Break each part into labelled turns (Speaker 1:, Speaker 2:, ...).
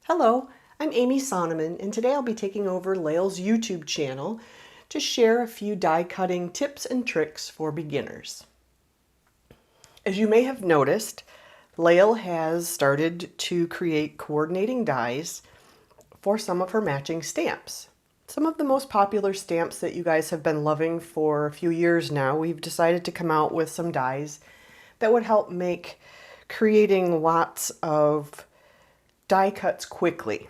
Speaker 1: Hello, I'm Amy Sonnemann, and today I'll be taking over Layle's YouTube channel to share a few die cutting tips and tricks for beginners. As you may have noticed, Layle has started to create coordinating dies for some of her matching stamps. Some of the most popular stamps that you guys have been loving for a few years now, we've decided to come out with some dies that would help make creating lots of die cuts quickly.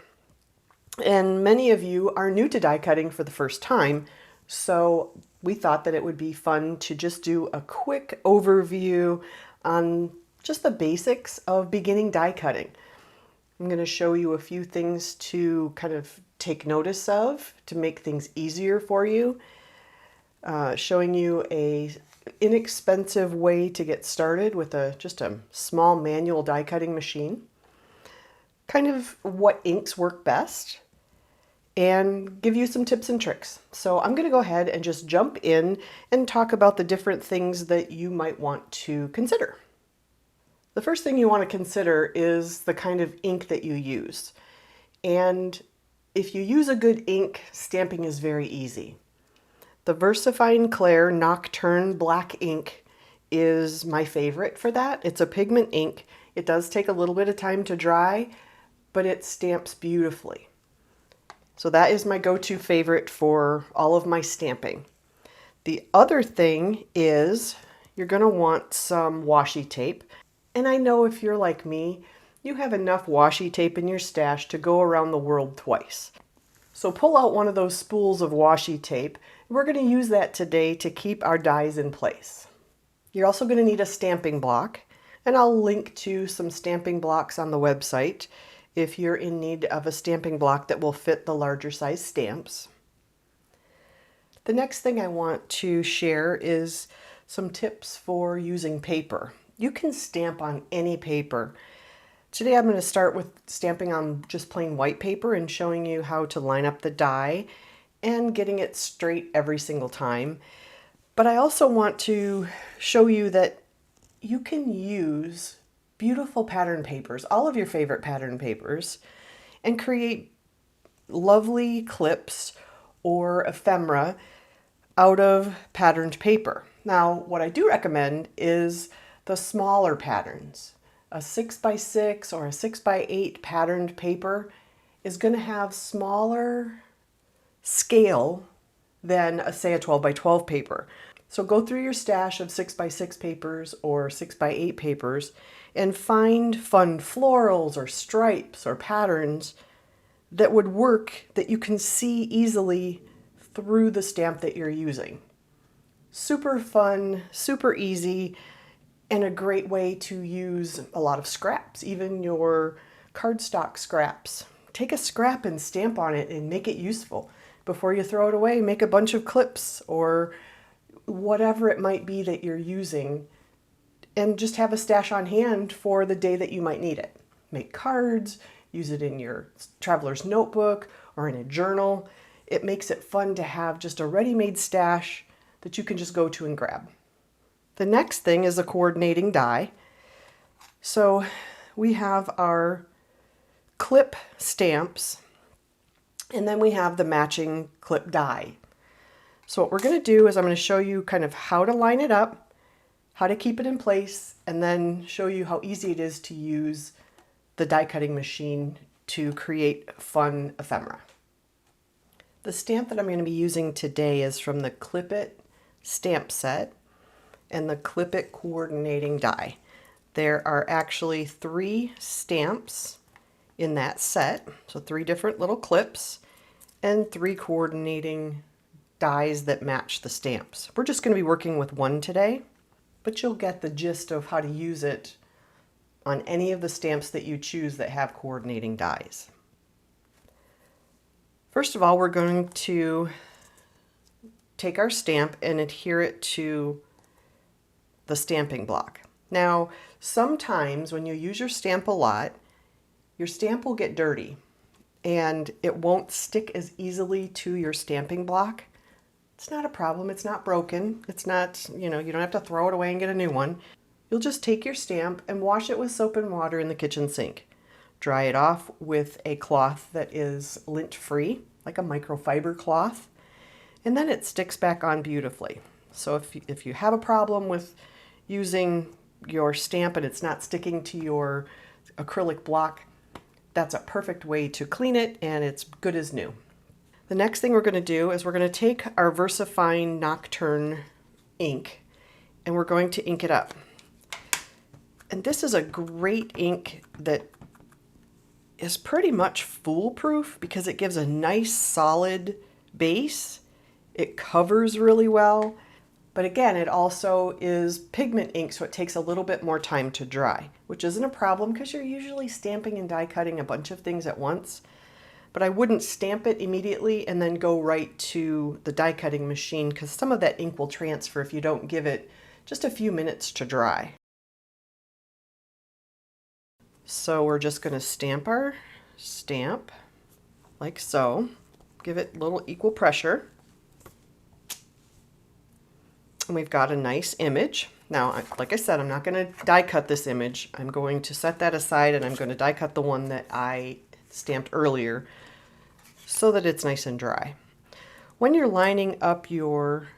Speaker 1: And many of you are new to die cutting for the first time, so we thought that it would be fun to just do a quick overview on just the basics of beginning die cutting. I'm going to show you a few things to kind of take notice of to make things easier for you, showing you a inexpensive way to get started with just a small manual die cutting machine, kind of what inks work best, and give you some tips and tricks. So I'm going to go ahead and just jump in and talk about the different things that you might want to consider. The first thing you want to consider is the kind of ink that you use. And if you use a good ink, stamping is very easy. The VersaFine Clair Nocturne black ink is my favorite for that. It's a pigment ink. It does take a little bit of time to dry, but it stamps beautifully. So that is my go-to favorite for all of my stamping. The other thing is you're going to want some washi tape. And I know if you're like me, you have enough washi tape in your stash to go around the world twice. So pull out one of those spools of washi tape. We're going to use that today to keep our dies in place. You're also going to need a stamping block, and I'll link to some stamping blocks on the website if you're in need of a stamping block that will fit the larger size stamps. The next thing I want to share is some tips for using paper. You can stamp on any paper. Today I'm going to start with stamping on just plain white paper and showing you how to line up the die and getting it straight every single time. But I also want to show you that you can use beautiful pattern papers, all of your favorite pattern papers, and create lovely clips or ephemera out of patterned paper. Now, what I do recommend is the smaller patterns. A 6x6 or a 6x8 patterned paper is going to have smaller scale than say a 12x12 paper. So go through your stash of 6x6 papers or 6x8 papers and find fun florals or stripes or patterns that would work, that you can see easily through the stamp that you're using. Super fun, super easy, and a great way to use a lot of scraps, even your cardstock scraps. Take a scrap and stamp on it and make it useful. Before you throw it away, make a bunch of clips or whatever it might be that you're using, and just have a stash on hand for the day that you might need it. Make cards, use it in your traveler's notebook or in a journal. It makes it fun to have just a ready-made stash that you can just go to and grab. The next thing is a coordinating die. So we have our clip stamps, and then we have the matching clip die. So what we're going to do is I'm going to show you kind of how to line it up, how to keep it in place, and then show you how easy it is to use the die cutting machine to create fun ephemera. The stamp that I'm going to be using today is from the Clip It stamp set and the Clip It coordinating die. There are actually 3 stamps in that set, so 3 different little clips and 3 coordinating dies that match the stamps. We're just going to be working with one today, but you'll get the gist of how to use it on any of the stamps that you choose that have coordinating dies. First of all, we're going to take our stamp and adhere it to the stamping block. Now, sometimes when you use your stamp a lot, your stamp will get dirty and it won't stick as easily to your stamping block. It's not a problem. It's not broken. It's not, you don't have to throw it away and get a new one. You'll just take your stamp and wash it with soap and water in the kitchen sink. Dry it off with a cloth that is lint-free, like a microfiber cloth, and then it sticks back on beautifully. So if you have a problem with using your stamp and it's not sticking to your acrylic block, that's a perfect way to clean it, and it's good as new. The next thing we're going to do is we're going to take our VersaFine Nocturne ink and we're going to ink it up. And this is a great ink that is pretty much foolproof because it gives a nice solid base. It covers really well, but again, it also is pigment ink, so it takes a little bit more time to dry, which isn't a problem because you're usually stamping and die cutting a bunch of things at once. But I wouldn't stamp it immediately and then go right to the die cutting machine because some of that ink will transfer if you don't give it just a few minutes to dry. So we're just going to stamp our stamp like so. Give it a little equal pressure. And we've got a nice image. Now, like I said, I'm not going to die cut this image. I'm going to set that aside and I'm going to die cut the one that I stamped earlier so that it's nice and dry. When you're lining up your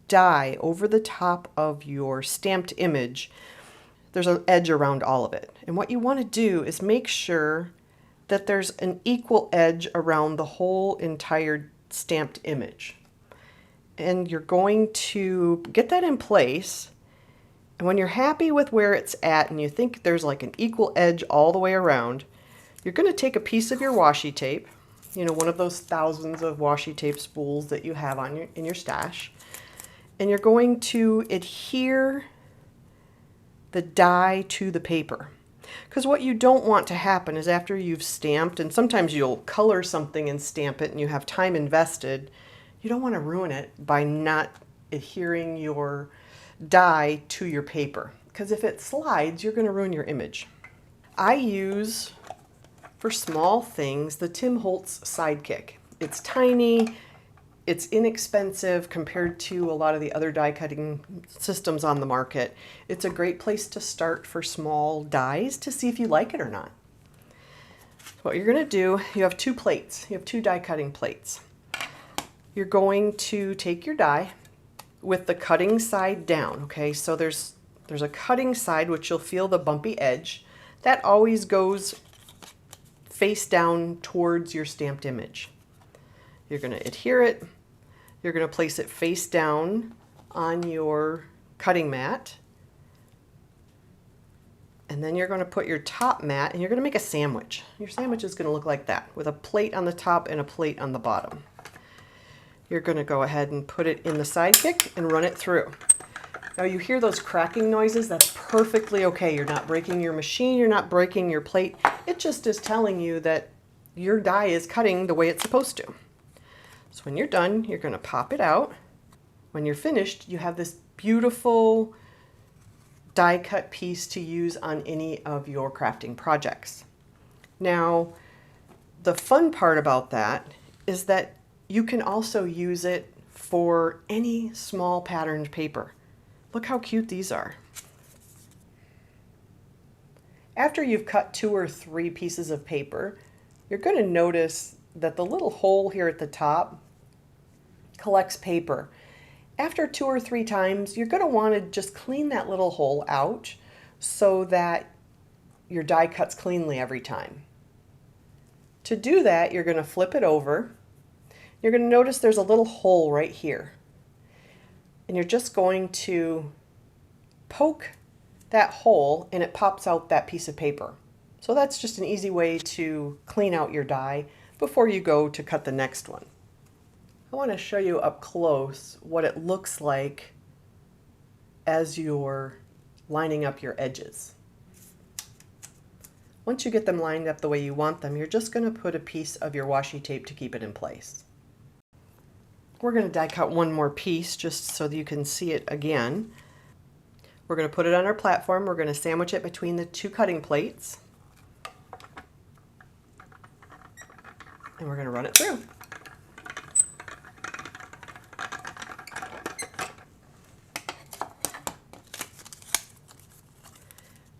Speaker 1: die over the top of your stamped image, there's an edge around all of it. And what you want to do is make sure that there's an equal edge around the whole entire stamped image. And you're going to get that in place. And when you're happy with where it's at and you think there's like an equal edge all the way around, you're going to take a piece of your washi tape, you know, one of those thousands of washi tape spools that you have on in your stash, and you're going to adhere the die to the paper. Because what you don't want to happen is after you've stamped, and sometimes you'll color something and stamp it and you have time invested, you don't want to ruin it by not adhering your die to your paper. Because if it slides, you're going to ruin your image. I use, for small things, the Holtz Sidekick. It's tiny, it's inexpensive compared to a lot of the other die cutting systems on the market. It's a great place to start for small dies to see if you like it or not. What you're going to do, you have two plates. You have two die cutting plates. You're going to take your die with the cutting side down, okay? So there's a cutting side which you'll feel the bumpy edge. That always goes face down towards your stamped image. You're going to adhere it. You're going to place it face down on your cutting mat. And then you're going to put your top mat and you're going to make a sandwich. Your sandwich is going to look like that with a plate on the top and a plate on the bottom. You're going to go ahead and put it in the Sidekick and run it through. Now you hear those cracking noises, that's perfectly okay. You're not breaking your machine, you're not breaking your plate. It just is telling you that your die is cutting the way it's supposed to. So when you're done, you're going to pop it out. When you're finished, you have this beautiful die cut piece to use on any of your crafting projects. Now, the fun part about that is that you can also use it for any small patterned paper. Look how cute these are. After you've cut 2 or 3 pieces of paper, you're going to notice that the little hole here at the top collects paper. After 2 or 3 times, you're going to want to just clean that little hole out so that your die cuts cleanly every time. To do that, you're going to flip it over. You're going to notice there's a little hole right here. And you're just going to poke that hole and it pops out that piece of paper. So that's just an easy way to clean out your die before you go to cut the next one. I want to show you up close what it looks like as you're lining up your edges. Once you get them lined up the way you want them, you're just going to put a piece of your washi tape to keep it in place. We're going to die cut one more piece just so that you can see it again. We're going to put it on our platform. We're going to sandwich it between the 2 cutting plates. And we're going to run it through.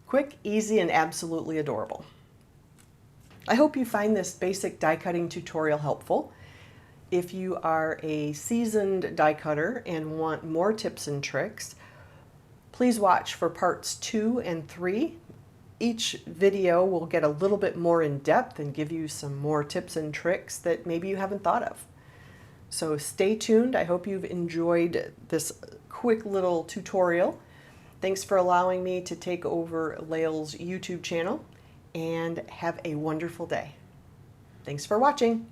Speaker 1: Quick, easy, and absolutely adorable. I hope you find this basic die cutting tutorial helpful. If you are a seasoned die cutter and want more tips and tricks, please watch for parts 2 and 3. Each video will get a little bit more in depth and give you some more tips and tricks that maybe you haven't thought of. So stay tuned. I hope you've enjoyed this quick little tutorial. Thanks for allowing me to take over Layle's YouTube channel, and have a wonderful day. Thanks for watching.